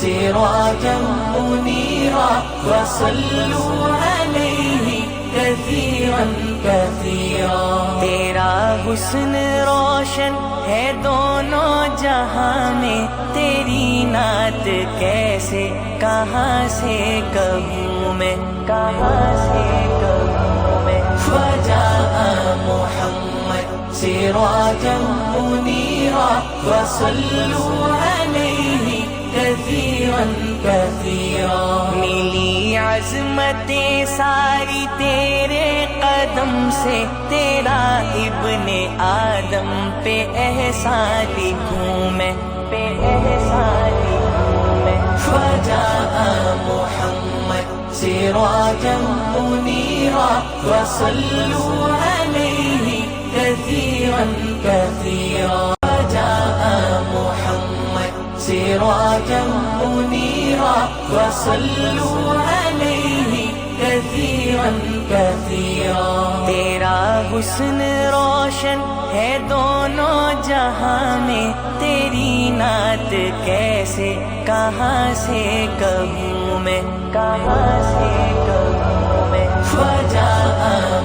سراجا منيرا وصلوا عليه كثيرا كثيرا. تیرا حسن روشن ہے دونوں جہاں میں، تیری نعت کیسے کہاں سے کہوں میں، کہاں سے کہوں میں. فجاء محمد سراجا منيرا وصلوا عليه كثيرا كثيرا. ملی عظمت ساری تیرے قدم سے، تیرا ابن آدم پہ احسان لکھوں میں، پہ احسان لکھوں میں. فجاء محمد سراجا منيرا وصلوا عليه كثيرا كثيرا. فجاء محمد سراجا منيرا وصلوا عليه كثيرا كثيرا. تیرا حسن روشن ہے دونوں جہاں میں، تیری نعت کیسے کہاں سے کہوں میں، کہاں سے کہوں میں. فجاء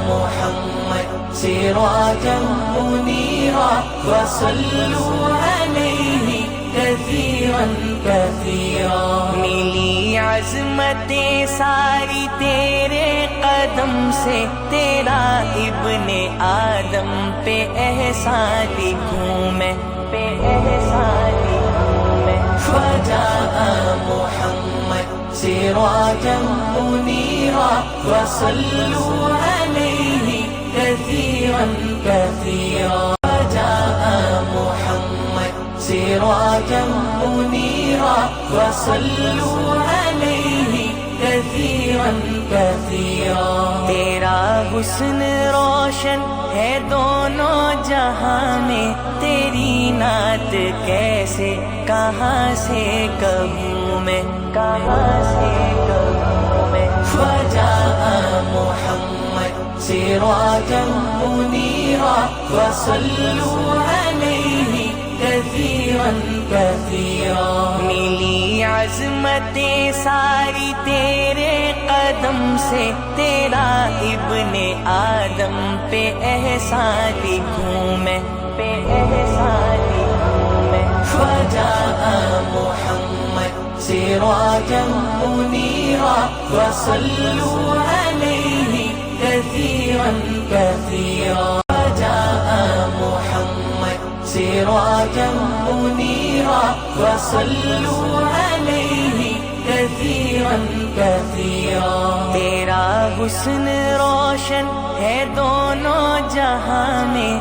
محمد سراجا منيرا وصلوا عليه كثيرا كثيرا. ملی عظمت ساری تیرے قدم سے، تیرا ابن آدم پہ احسان لکھوں میں، پہ احسان لکھوں میں. فجاء محمد سراجا منيرا وصلوا عليه كثيرا كثيرا. فجاء محمد سراجا منيرا وصلوا عليه كثيرا كثيرا. تیرا حسن روشن ہے دونوں جہاں میں، تیری نعت کیسے کہاں سے کہوں میں، کہاں سے کہوں میں. فجاء محمد سراجا منيرا وصلوا عليه كثيرا كثيرا. ملی عظمت ساری تیرے قدم سے، تیرا ابن آدم پہ احسان لکھوں میں، پہ احسان لکھوں میں. فجاء محمد سراجا منيرا وصلوا عليه كثيرا كثيرا. فجاء محمد سراجا منيرا وصلوا عليه كثيرا كثيرا. تیرا حسن روشن ہے دونوں جہاں میں،